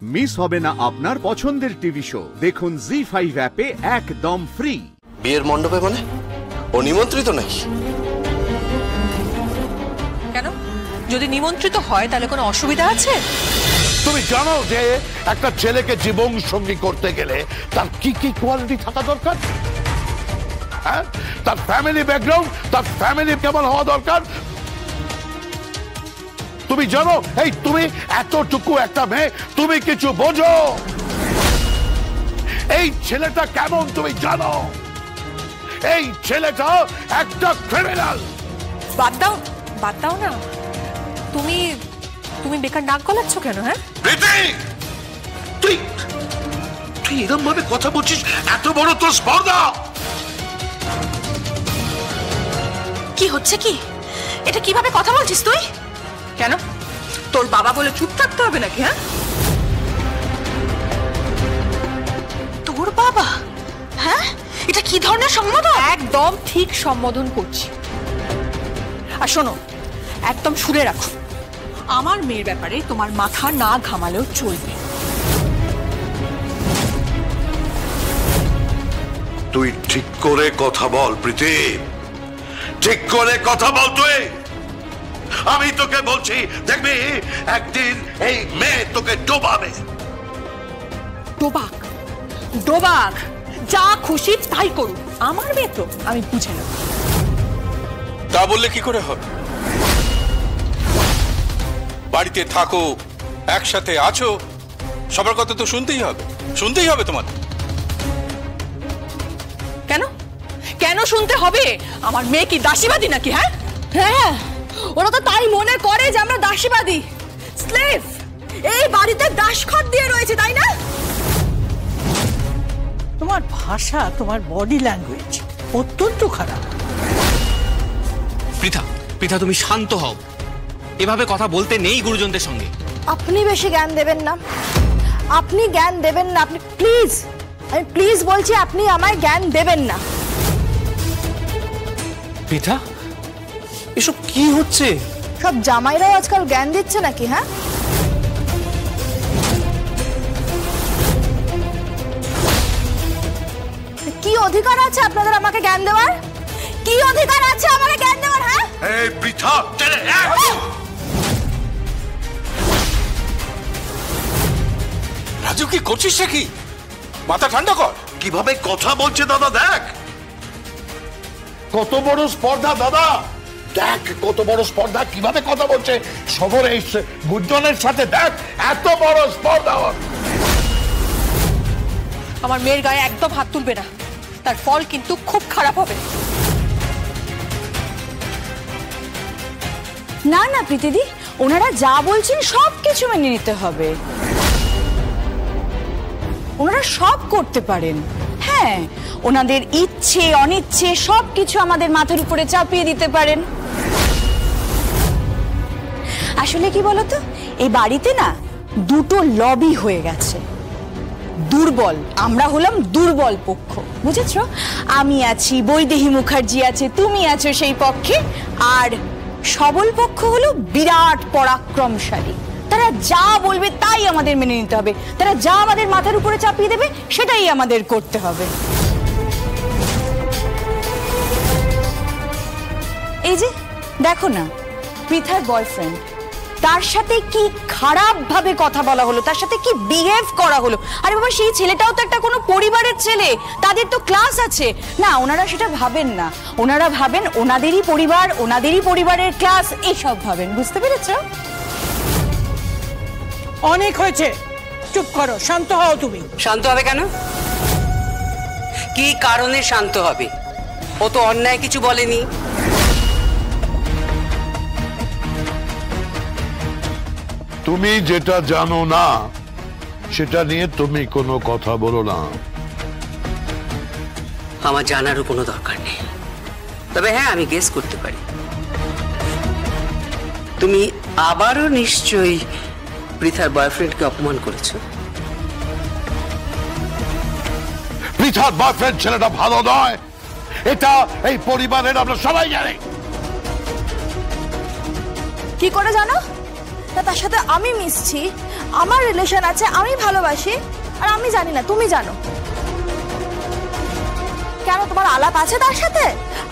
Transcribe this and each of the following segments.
Miss হবে না আপনার পছন্দের টিভি শো। দেখুন জি5 অ্যাপে একদম ফ্রি। বিয়ের মণ্ডপে মানে ও নিমন্ত্রিত নাকি? কেন, যদি নিমন্ত্রিত হয় তাহলে কোনো অসুবিধা আছে? তুমি জানো যে একটা ছেলেকে জীবন সঙ্গী করতে গেলে তার কি কি কোয়ালিটি থাকা দরকার? হ্যাঁ, তার ফ্যামিলি ব্যাকগ্রাউন্ড, তার ফ্যামিলি কেমন হওয়া দরকার? তুমি জানো, এই তুমি এতটুকু একটা মেয়ে, তুমি কিছু বোঝো? এই ছেলেটা কেমন তুমি জানো? এই ছেলেটা একটা ক্রিমিনাল। বাদ দাও না। তুমি তুমি বেকার নাক গলাচ্ছ কেন? হ্যাঁ, তুই তুই এরকম ভাবে কথা বলছিস? এত বড় তোর স্পর্ধা! কি হচ্ছে কি? এটা কিভাবে কথা বলছিস তুই? কেন, তোর বাবা বলে চুপ থাকতে হবে নাকি? হ্যাঁ, তোর বাবা? হ্যাঁ, এটা কি ধরনের সম্বোধন? একদম ঠিক সম্বোধন করছি। আর শোনো, একদম সুরে রাখো, আমার মেয়ের ব্যাপারে তোমার মাথা না ঘামালেও চলবে। তুই ঠিক করে কথা বল প্রীতি, ঠিক করে কথা বল তুই। আমি তোকে বলছি, দেখবি একদিন এই মেয়ে তোকে ডোবাবে। ডোবাক, যা খুশি তাই করুক, আমার মেয়ে তো আমি বুঝে নেব। তা বললে কি করে হবে? বাড়িতে থাকো, একসাথে আছো, সবার কথা তো শুনতেই হবে তোমার। কেন শুনতে হবে? আমার মেয়ে কি দাসীবাদী নাকি? হ্যাঁ হ্যাঁ, ওরা তো তাই মনে করে যে আমরা দাসীবাদী, স্লেভ, এই বাড়িতে দাসখত দিয়ে রয়েছে, তাই না? তোমার ভাষা, তোমার বডি ল্যাঙ্গুয়েজ অত্যন্ত খারাপ। পৃথা, তুমি শান্ত হও। এভাবে কথা বলতে নেই গুরুজনদের সঙ্গে। আপনি বেশি জ্ঞান দেবেন না, আপনি জ্ঞান দেবেন না, আপনি প্লিজ, আমি প্লিজ বলছি, আপনি আমায় জ্ঞান দেবেন না। পৃথা, এসব কি হচ্ছে? সব জামাইরাও আজকাল জ্ঞান দিচ্ছে নাকি? হ্যাঁ, কি অধিকার আছে আপনাদের আমাকে জ্ঞান দেওয়ার? কি অধিকার আছে আমাকে জ্ঞান দেওয়ার? হ্যাঁ, এই পৃথা, রাজু কি করছিস কি? মাথা ঠান্ডা কর। কিভাবে কথা বলছে দাদা, দেখ কত বড় স্পর্ধা। দাদা দেখ কত বড় স্পর্ধা, কিভাবে কথা বলছে শহরে গুঞ্জনের সাথে। দেখ এত বড় স্পর্ধা। আমার মেয়ের গায়ে একদম হাত তুলবে না, তার ফল কিন্তু খুব খারাপ হবে। না না প্রীতিদি, ওনারা যা বলছেন সব কিছু মেনে নিতে হবে। ওনারা সব করতে পারেন। হ্যাঁ, ওনাদের ইচ্ছে অনিচ্ছে সবকিছু আমাদের মাথার উপরে চাপিয়ে দিতে পারেন। আসলে কি বলতো, এই বাড়িতে না দুটো লবি হয়ে গেছে। দুর্বল, আমরা হলাম দুর্বল পক্ষ, বুঝেছো? আমি আছি, বৈদেহী মুখার্জি আছে, তুমি আছো সেই পক্ষে। আর সবল পক্ষ হলো বিরাট পরাক্রমশালী। তারা যা বলবে তাই আমাদের মেনে নিতে হবে, তারা যা আমাদের মাথার উপরে চাপিয়ে দেবে সেটাই আমাদের করতে হবে। এই যে দেখো না, পৃথার বয়ফ্রেন্ড, তার সাথে কি খারাপ ভাবে কথা বলা হলো, তার সাথে কি বিহেভ করা হলো। আরে বাবা, সেই ছেলেটাও তো একটা কোনো পরিবারের ছেলে, তাদের তো ক্লাস আছে না। ওনারা সেটা ভাবেন না, ওনারা ভাবেন ওনাদেরই পরিবার, ওনাদেরই পরিবারের ক্লাস, এইসব ভাবেন। বুঝতে পেরেছ? অনেক হয়েছে, চুপ করো, শান্ত হও। তুমি শান্ত হবে কেন? কি কারণে শান্ত হবে? ও তো অন্যায় কিছু বলেনি। তুমি যেটা জানো না সেটা নিয়ে তুমি কোনো কথা বলো না। আমার জানারও কোনো দরকার নেই, তবে হ্যাঁ, আমি গেস করতে পারি। তুমি আবারও নিশ্চয়ই পৃথার বয়ফ্রেন্ডকে অপমান করেছো। পৃথার বয়ফ্রেন্ড ছেলেটা ভালো নয়, এটা এই পরিবারের আমরা সবাই জানি। কি করে জানো? তার সাথে আমি মিশছি, আমার রিলেশন আছে, আমি ভালোবাসি, আর আমি জানি না, তুমি জানো। কেন, তোমার আলাপ আছে তার সাথে?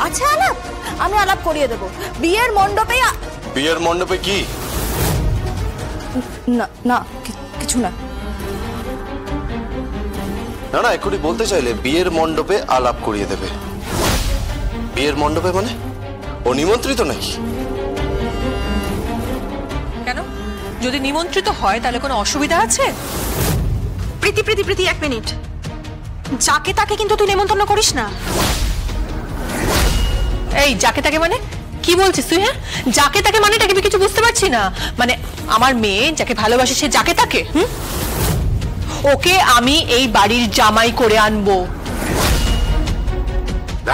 আছে আলাপ? আমি আলাপ করিয়ে দেবো বিয়ের মণ্ডপে। বিয়ের মণ্ডপে কি? না না, কিছু না। না না, এক্ষুনি বলতে চাইলে বিয়ের মণ্ডপে আলাপ করিয়ে দেবে। বিয়ের মণ্ডপে মানে ও নিমন্ত্রিত নাকি? কেন, যদি নিমন্ত্রিত হয় তাহলে কোনো অসুবিধা আছে? প্রীতি প্রীতি প্রীতি, এক মিনিট। যাকে তাকে কিন্তু তুই নেমন্তন্ন করিস না। এই যাকে তাকে মানে কি বলছিস তুই? হ্যাঁ, যাকে তাকে মানেটা কি কিছু বুঝতে পারছি না। মানে আমার মেয়ে যাকে ভালোবাসে সে যাকে তাকে, ওকে আমি এই বাড়ির জামাই করে আনবো।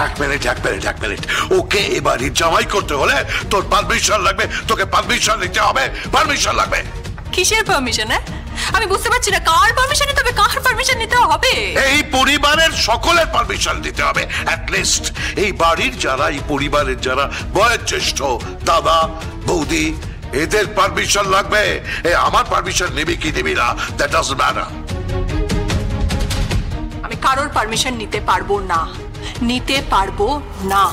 এক মিনিট, ওকে এ বাড়ির জামাই করতে হলে তোর পারমিশন লাগবে, তোকে পারমিশন নিতে হবে, পারমিশন লাগবে। কিসের পারমিশন? আমি বুঝতে পারছি না, কার পারমিশন নিতে হবে, কার পারমিশন নিতে হবে? এই পরিবারের সকলের পারমিশন দিতে হবে। অ্যাট লিস্ট এই বাড়ির যারা, এই পরিবারের যারা বয়োজ্যেষ্ঠ, দাদা বৌদি, এদের পারমিশন লাগবে। আমার পারমিশন নিবি কি নিবি না, দ্যাট ডাজন্ট ম্যাটার। আমি কারোর পারমিশন নিতে পারবো না, নিতে পারবো না।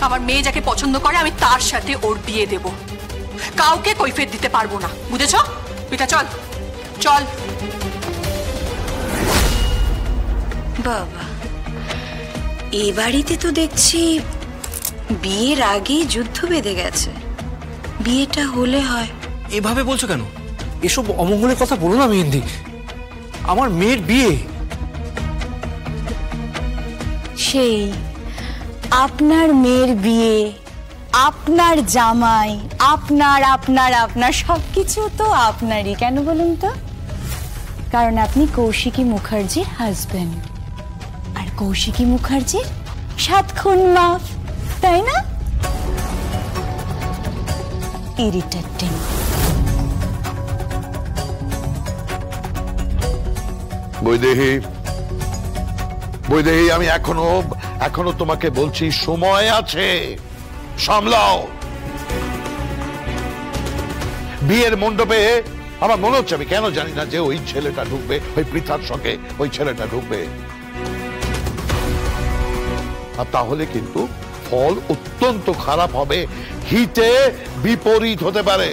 আমার মেয়ে যাকে পছন্দ করে আমি তার সাথে ওর বিয়ে দেব, কাউকে কৈফিয়ত দিতে পারবো না, বুঝেছ? পিতা চল চল। বাবা, এই বাড়িতে তো দেখছি বিয়ের আগেই যুদ্ধ বেঁধে গেছে। বিয়েটা হলে হয়। এভাবে বলছো কেন? এসব অমঙ্গলের কথা বলো না মেহেন্দি। আমার মেয়ের বিয়ে। সেই আপনার মেয়ের বিয়ে, আপনার জামাই, আপনার আপনার আপনার সবকিছু তো আপনারই। কেন বলুন তো? কারণ আপনি কৌশিকী মুখার্জির হাজবেন্ড, আর কৌশিকী মুখার্জির 7 খুন মাফ, তাই না? ইরিটেটিং। বৈদেহী, আমি এখনো তোমাকে বলছি, সময় আছে, সামলাও। বিয়ের মণ্ডপে আমার মনে হচ্ছে, আমি কেন জানি না, যে ওই ছেলেটা ঢুকবে, ওই পৃথার সঙ্গে ওই ছেলেটা ঢুকবে। আর তাহলে কিন্তু ফল অত্যন্ত খারাপ হবে, হিতে বিপরীত হতে পারে।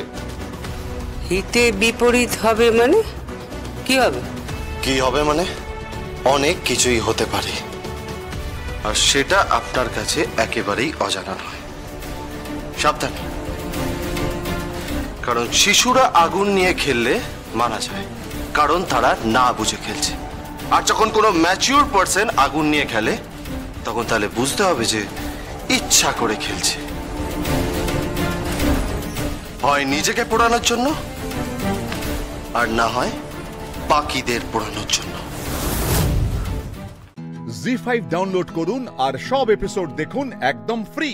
হিতে বিপরীত হবে মানে কি হবে? কি হবে মানে অনেক কিছুই হতে পারে, আর সেটা আপনার কাছে একেবারেই অজানা নয়। সাবধানে, কারণ শিশুরা আগুন নিয়ে খেললে মারা যায়, কারণ তারা না বুঝে খেলছে। আর যখন কোনো ম্যাচিউর পার্সন আগুন নিয়ে খেলে, তখন তাহলে বুঝতে হবে যে ইচ্ছা করে খেলছে, হয় নিজেকে পোড়ানোর জন্য, আর না হয় বাকিদের পোড়ানোর জন্য। জি5 ডাউনলোড করুন আর সব এপিসোড দেখুন একদম ফ্রি।